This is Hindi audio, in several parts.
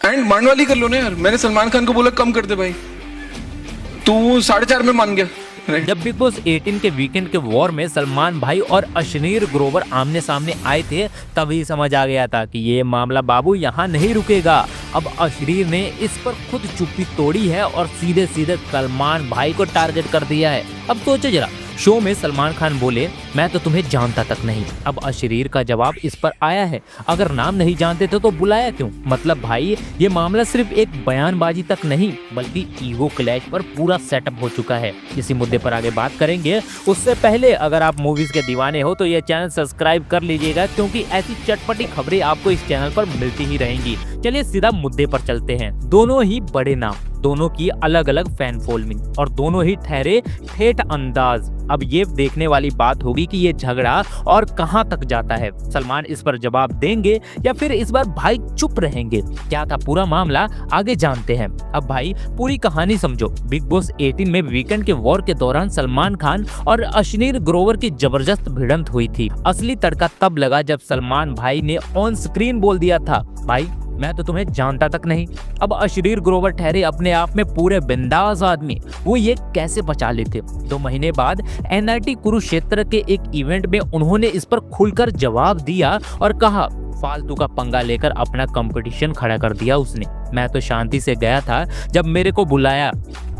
एंड मान वाली कर लो ना यार, मैंने सलमान खान को बोला कम कर दे भाई, तू 4.5 में मान गया। जब बिग बॉस 18 के वीकेंड के वॉर में सलमान भाई और अश्नीर ग्रोवर आमने सामने आए थे, तभी समझ आ गया था कि ये मामला बाबू यहाँ नहीं रुकेगा। अब अश्नीर ने इस पर खुद चुप्पी तोड़ी है और सीधे सीधे सलमान भाई को टारगेट कर दिया है। अब सोचो जरा, शो में सलमान खान बोले मैं तो तुम्हें जानता तक नहीं। अब अश्नीर का जवाब इस पर आया है, अगर नाम नहीं जानते थे तो बुलाया क्यों। मतलब भाई ये मामला सिर्फ एक बयानबाजी तक नहीं बल्कि ईगो क्लैश पर पूरा सेटअप हो चुका है। इसी मुद्दे पर आगे बात करेंगे। उससे पहले अगर आप मूवीज के दीवाने हो तो ये चैनल सब्सक्राइब कर लीजिएगा, क्योंकि ऐसी चटपटी खबरें आपको इस चैनल पर मिलती ही रहेंगी। चलिए सीधा मुद्दे पर चलते हैं। दोनों ही बड़े नाम, दोनों की अलग अलग फैन फॉलोइंग और दोनों ही ठहरे ठेठ अंदाज। अब ये देखने वाली बात होगी कि ये झगड़ा और कहां तक जाता है। सलमान इस पर जवाब देंगे या फिर इस बार भाई चुप रहेंगे। क्या था पूरा मामला, आगे जानते हैं। अब भाई पूरी कहानी समझो। बिग बॉस 18 में वीकेंड के वॉर के दौरान सलमान खान और अश्नीर ग्रोवर की जबरदस्त भिड़ंत हुई थी। असली तड़का तब लगा जब सलमान भाई ने ऑन स्क्रीन बोल दिया था, भाई मैं तो तुम्हें जानता तक नहीं। अब अश्नीर ग्रोवर ठहरे अपने आप में पूरे बिंदास आदमी, वो ये कैसे पचा लेते। 2 महीने बाद NRT कुरुक्षेत्र के एक इवेंट में उन्होंने इस पर खुलकर जवाब दिया और कहा फालतू का पंगा लेकर अपना कंपटीशन खड़ा कर दिया उसने। मैं तो शांति से गया था जब मेरे को बुलाया।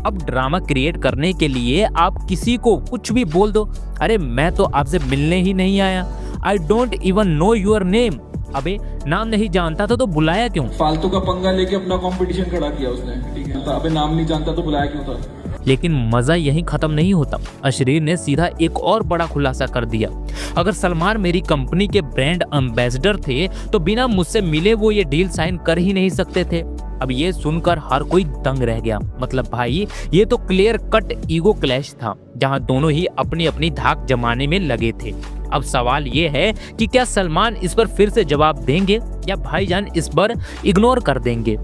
अब ड्रामा क्रिएट करने के लिए आप किसी को कुछ भी बोल दो। अरे मैं तो आपसे मिलने ही नहीं आया। I don't even know your name. अबे नाम नहीं जानता था तो बुलाया क्यों। फालतू का पंगा लेके अपना कंपटीशन खड़ा किया उसने, ठीक है। अबे नाम नहीं जानता तो बुलाया क्यों था। लेकिन मजा यहीं खत्म नहीं होता। अश्नीर ने सीधा एक और बड़ा खुलासा कर दिया, अगर सलमान मेरी कंपनी के ब्रांड एम्बेसडर थे तो बिना मुझसे मिले वो ये डील साइन कर ही नहीं सकते थे। अब ये सुनकर हर कोई दंग रह गया। मतलब भाई ये तो क्लियर कट ईगो क्लैश था, जहां दोनों ही अपनी अपनी धाक जमाने में लगे थे। अब सवाल ये है कि क्या सलमान इस पर फिर से जवाब देंगे या भाईजान इस पर इग्नोर कर देंगे।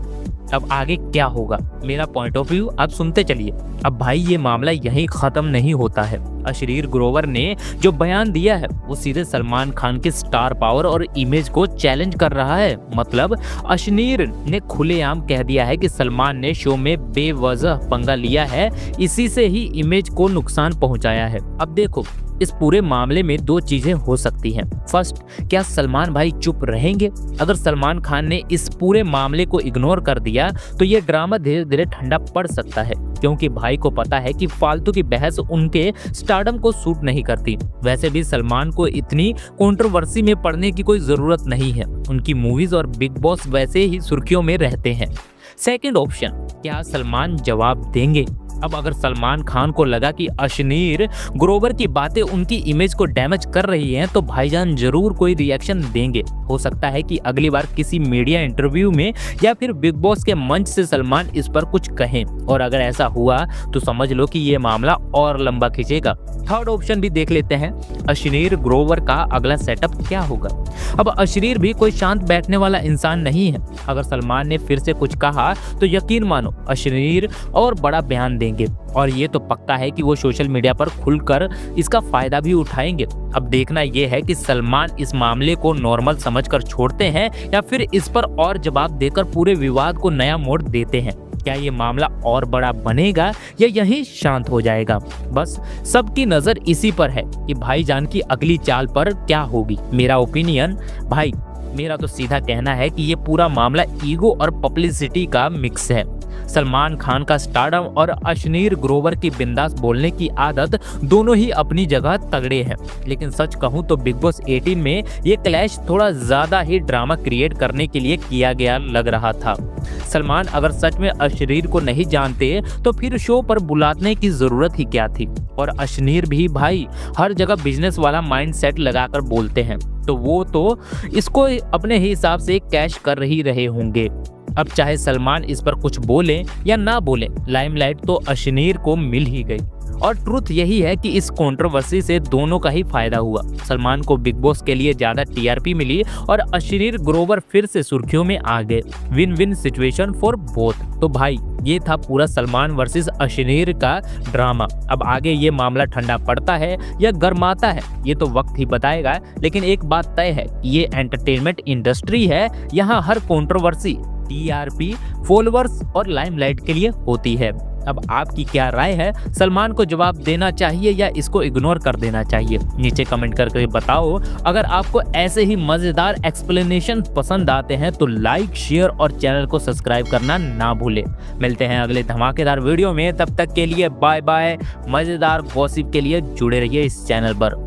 अब आगे क्या होगा, मेरा पॉइंट ऑफ व्यू आप सुनते चलिए। अब भाई ये मामला यहीं खत्म नहीं होता है। अश्नीर ग्रोवर ने जो बयान दिया है वो सीधे सलमान खान के स्टार पावर और इमेज को चैलेंज कर रहा है। मतलब अश्नीर ने खुलेआम कह दिया है कि सलमान ने शो में बेवजह पंगा लिया है, इसी से ही इमेज को नुकसान पहुंचाया है। अब देखो इस पूरे मामले में 2 चीजें हो सकती हैं। फर्स्ट, क्या सलमान भाई चुप रहेंगे। अगर सलमान खान ने इस पूरे मामले को इग्नोर कर दिया तो ये ड्रामा धीरे धीरे ठंडा पड़ सकता है, क्योंकि भाई को पता है कि फालतू की बहस उनके स्टारडम को सूट नहीं करती। वैसे भी सलमान को इतनी कंट्रोवर्सी में पड़ने की कोई जरूरत नहीं है, उनकी मूवीज और बिग बॉस वैसे ही सुर्खियों में रहते हैं। सेकंड ऑप्शन, क्या सलमान जवाब देंगे। अब अगर सलमान खान को लगा कि अश्नीर ग्रोवर की बातें उनकी इमेज को डैमेज कर रही हैं तो भाईजान जरूर कोई रिएक्शन देंगे। हो सकता है कि अगली बार किसी मीडिया इंटरव्यू में या फिर बिग बॉस के मंच से सलमान इस पर कुछ कहें, और अगर ऐसा हुआ तो समझ लो कि ये मामला और लंबा खींचेगा। थर्ड ऑप्शन भी देख लेते हैं, अश्नीर ग्रोवर का अगला सेटअप क्या होगा। अब अश्नीर भी कोई शांत बैठने वाला इंसान नहीं है। अगर सलमान ने फिर से कुछ कहा तो यकीन मानो अश्नीर और बड़ा बयान देंगे, और ये तो पक्का है कि वो सोशल मीडिया पर खुलकर इसका फायदा भी उठाएंगे। अब देखना यह है कि सलमान इस मामले को नॉर्मल समझकर छोड़ते हैं या फिर इस पर और जवाब देकर पूरे विवाद को नया मोड़ देते हैं। क्या ये मामला और बड़ा बनेगा या यहीं शांत हो जाएगा। बस सबकी नजर इसी पर है कि भाईजान की अगली चाल पर क्या होगी। मेरा ओपिनियन भाई, मेरा तो सीधा कहना है कि ये पूरा मामला ईगो और पब्लिसिटी का मिक्स है। सलमान खान का स्टारडम और अश्नीर ग्रोवर की बिंदास बोलने की आदत दोनों ही अपनी जगह तगड़े हैं, लेकिन सच कहूं तो बिग बॉस 18 में ये क्लैश थोड़ा ज्यादा ही ड्रामा क्रिएट करने के लिए किया गया लग रहा था। सलमान अगर सच में अश्नीर को नहीं जानते तो फिर शो पर बुलाने की जरूरत ही क्या थी। और अश्नीर भी भाई हर जगह बिजनेस वाला माइंडसेट लगाकर बोलते हैं, तो वो तो इसको अपने हिसाब से कैश कर ही रहे होंगे। अब चाहे सलमान इस पर कुछ बोले या ना बोले, लाइमलाइट तो अश्नीर को मिल ही गई। और ट्रुथ यही है कि इस कंट्रोवर्सी से दोनों का ही फायदा हुआ। सलमान को बिग बॉस के लिए ज्यादा टीआरपी मिली और अश्नीर ग्रोवर फिर से सुर्खियों में आ गए। Win win situation for both. तो भाई ये था पूरा सलमान वर्सेस अश्नीर का ड्रामा। अब आगे ये मामला ठंडा पड़ता है या गर्माता है ये तो वक्त ही बताएगा, लेकिन एक बात तय है कि ये एंटरटेनमेंट इंडस्ट्री है, यहाँ हर कंट्रोवर्सी टीआरपी, फॉलोअर्स और लाइमलाइट के लिए होती है। अब आपकी क्या राय है? सलमान को जवाब देना चाहिए या इसको इग्नोर कर देना चाहिए? नीचे कमेंट करके बताओ। अगर आपको ऐसे ही मजेदार एक्सप्लेनेशन पसंद आते हैं तो लाइक, शेयर और चैनल को सब्सक्राइब करना ना भूले। मिलते हैं अगले धमाकेदार वीडियो में, तब तक के लिए बाय बाय। मजेदार गॉसिप के लिए जुड़े रहिए इस चैनल पर।